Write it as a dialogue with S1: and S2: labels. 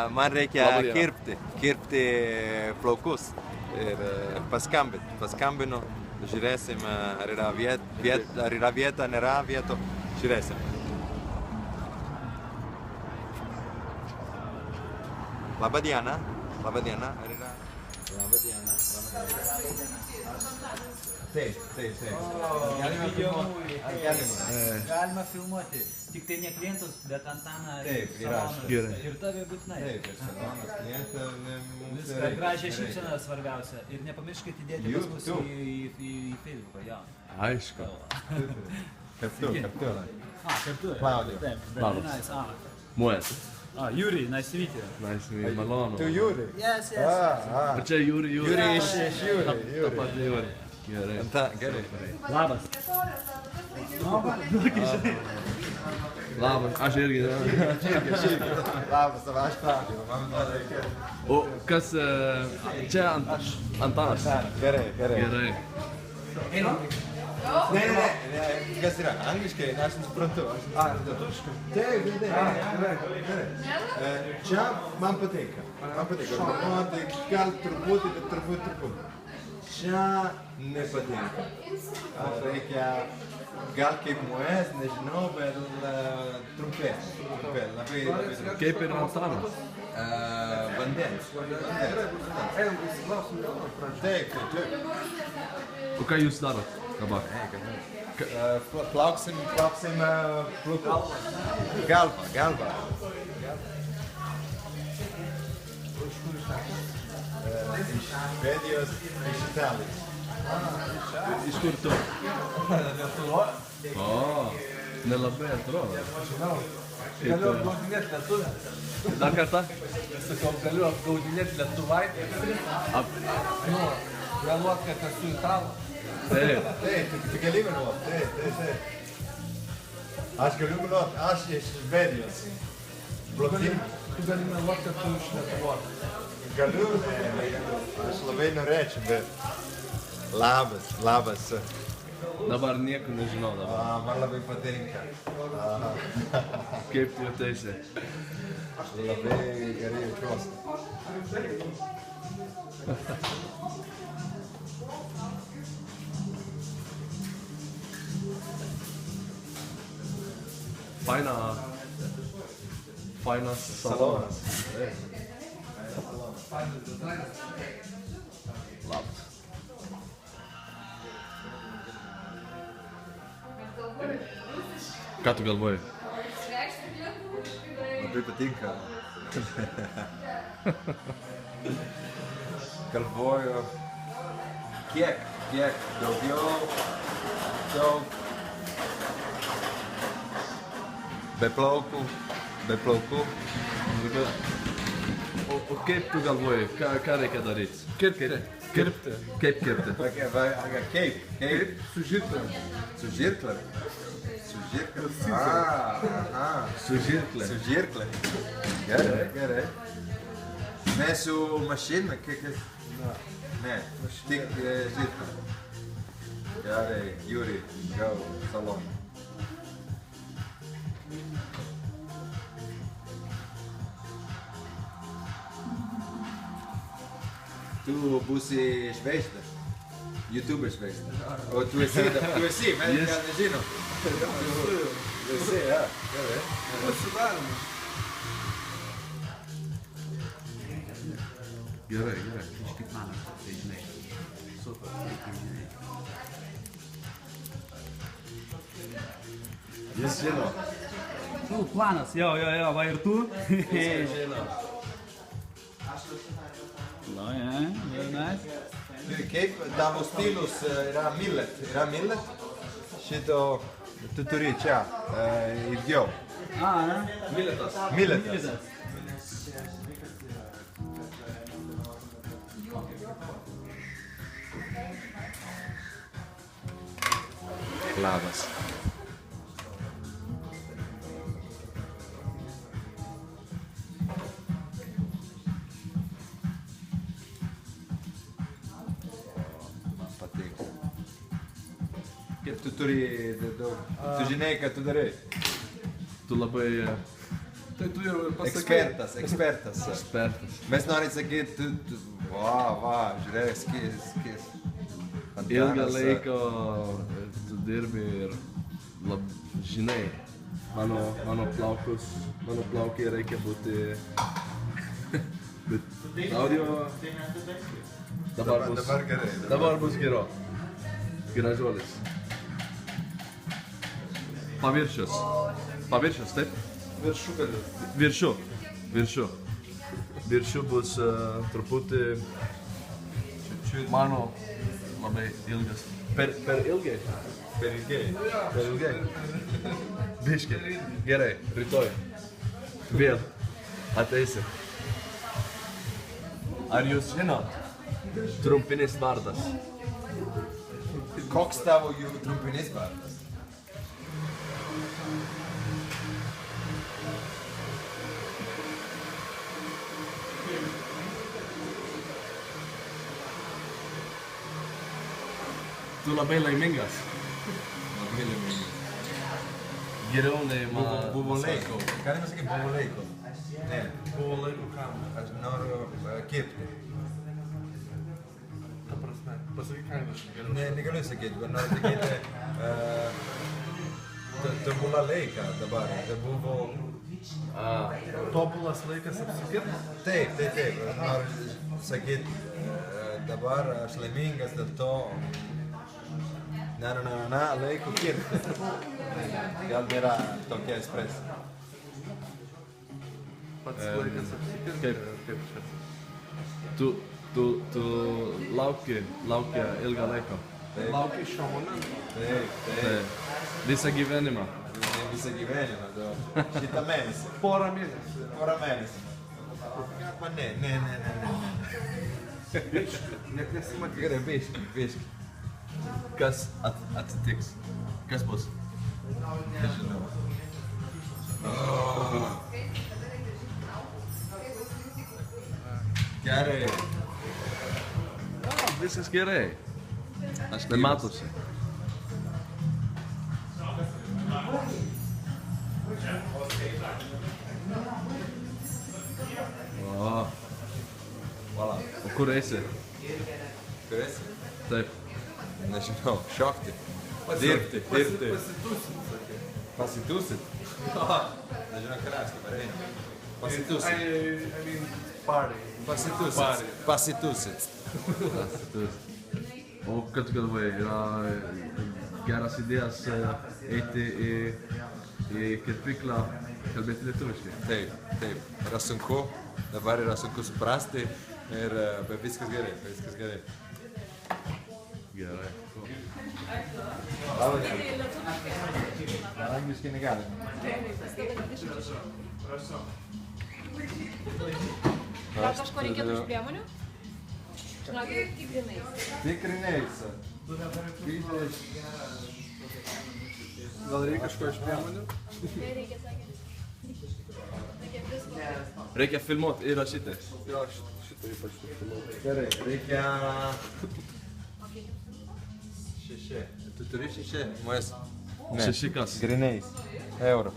S1: Man reikia kirpti plaukus ir paskambinu, žiūrėsim, ar yra vieta, nėra vietų, žiūrėsim. Labą dieną, ar yra? Labą dieną. Taip.
S2: Galima filmuoti, tik tai ne klientus, bet Antaną ir tave būtinai.
S1: Taip, ir salonas klientą.
S2: Viską gražią šypseną svarbiausia. Ir nepamirškite įdėti pas mus į Facebooką, jo.
S3: Aišku.
S1: Kartu.
S2: Kartu.
S1: Claudio.
S2: Nice.
S3: Muet.
S2: Yuri, nice to meet you.
S3: Nice to meet you. Malonu.
S1: Tu Jūri?
S2: Yes.
S3: Ar čia Jūri?
S1: Jūri iš Jūri.
S3: Ta pati Jūri. Gerai.
S1: Gerai.
S2: Labas.
S3: Labas, aš irgi.
S1: Labas, aš Claudio.
S3: O kas čia Antanas?
S1: Gerai. Ne, kas yra? Angliškai, aš nesuprantu. Lietuviškai? Taip. Čia man patinka. Tai gal truputį, bet truputį. Čia nepatinka. Reikia gal kaip mues, nežinau, bet trumpės.
S3: Kaip ir Antanas?
S1: Vandens. Taip.
S3: O ką jūs darot?
S1: Plauksim pluku. Galva. Iš Švedijos, iš Italijos.
S3: Iš kur tu?
S4: Lietuvos.
S3: O, nelabai atrodo.
S4: Galiu apgaudinėti Lietuvę.
S3: Dar kartą?
S4: Sakau, galiu apgaudinėti Lietuvaitį. Meluot, kad esu italų.
S3: Taip.
S1: Taip, tu gali meluot. Taip. Aš galiu meluot, aš iš Švedijos.
S4: Tu gali meluot, kad tu iš Lietuvos.
S1: Galiu, aš labai norėčiau, bet labas.
S3: Dabar nieko nežinau dabar.
S1: Man labai patinka.
S3: Kaip tu jautaisi?
S1: Labai gerai jaučiuosi. Fainas salonas.
S3: Labas. Ką tu galvoji?
S1: Labai patinka. Galvoju, kiek, daugiau, daug. Be plaukų.
S3: O kaip tu galvoji? Ką reikia daryti?
S4: Kirpti.
S3: Kaip kirpti?
S1: Kaip?
S4: Su žirklėm.
S1: Su žirklėm. Su žirklėm. Gerai. Ne su mašina, ne, tik žirklėm. Gerai, Jūri, go salon. Tu būsi žvaigždė, YouTuber žvaigždė. O tu esi, mes gal nežinom. Tu esi, gerai.
S4: Pasidarome.
S3: Gerai.
S2: Kaip manas, tai žinai. Super, žinai.
S1: Jis žino.
S2: Planas, jo, va ir tu.
S1: Žino.
S2: No, very nice.
S1: Kaip tavo stilius yra millet? Šito tu turi čia, ilgiau. Milletas. Labas. tu turi daug, tu žinai, ką tu darai.
S3: Tu labai
S4: Tai tu jau ir pasakai.
S1: Ekspertas.
S3: ekspertas.
S1: Mes norim sakyti, va, žiūrėk, skis.
S3: Ilgą laiką tu dirbi ir žinai, mano plaukai reikia būti... Bet audio...
S1: Dabar gerai.
S3: Dabar bus gero. Gražuolis. Paviršius, taip?
S4: Viršugalis.
S3: Viršiu bus truputį mano labai ilgas. Per ilgai?
S1: Per ilgai.
S3: Biški. Gerai, rytoj. Vėl ateisi. Ar jūs žinot trumpinis vardas?
S1: Koks tavo jų trumpinis vardas?
S3: Tu labai laimingas. Geriau nei man.
S1: Buvo laiko. Galima sakyti, buvo laiko. Ne,
S4: Buvo laiko kam.
S1: aš noriu kepti.
S4: Ta prasme, pasakyk kainą aš galiu.
S1: Ne, negaliu sakyti, bet noriu sakyti, tai buvo laiką dabar, tai buvo...
S4: Tobulas laikas apsikirti.
S1: Taip, aš noriu sakyti, dabar aš laimingas dėl to, laiko kirti. Gal nėra tokia espresija.
S4: Pats laikas apsikirti.
S3: Kaip čia? Tu lauki ilgą laiką.
S4: Lauki šio momento.
S1: Taip.
S3: Visą gyvenimą.
S1: Visą gyvenimą, šitą mėnesį.
S4: Porą mėnesių.
S1: Porą mėnesį. Arba ne.
S4: Net nesimatys.
S1: Gerai, biški.
S3: Kas atsitiks? Kas bus?
S1: Nežinau. Gerai.
S3: Viskas gerai.
S1: Aš
S3: Tai matosi. O.
S1: Voilà.
S3: O kur eisi?
S1: Kur esi?
S3: Taip.
S1: Nežinau, šokti. Dirbti.
S4: Pasitusim, sakė.
S1: Pasitusit? Nežinau, ką reiškia, bet eina. Pasitusit.
S4: I mean, party.
S1: Pasitusit.
S3: O ką tu galvoji, yra geras idėjas eiti į kirpyklą, kalbėti lietuviškai?
S1: Taip. Yra sunku, dabar yra sunku suprasti, bet viskas gerai.
S3: Gerai.
S1: Angliškai negalime.
S5: Gal kažko reikėtų iš priemonių? Žinokit, tikrinais.
S1: Tikriniais.
S4: Gal reikia kažko iš priemonių?
S5: Reikia, sakė. Reikia visko.
S3: Reikia filmuoti ir rašyti.
S4: Jo, šitą ypač nufilmavau.
S1: Gerai, reikia... 6. Tu turi 6? Mes.
S3: 6 kas?
S1: Grynais. Eurų.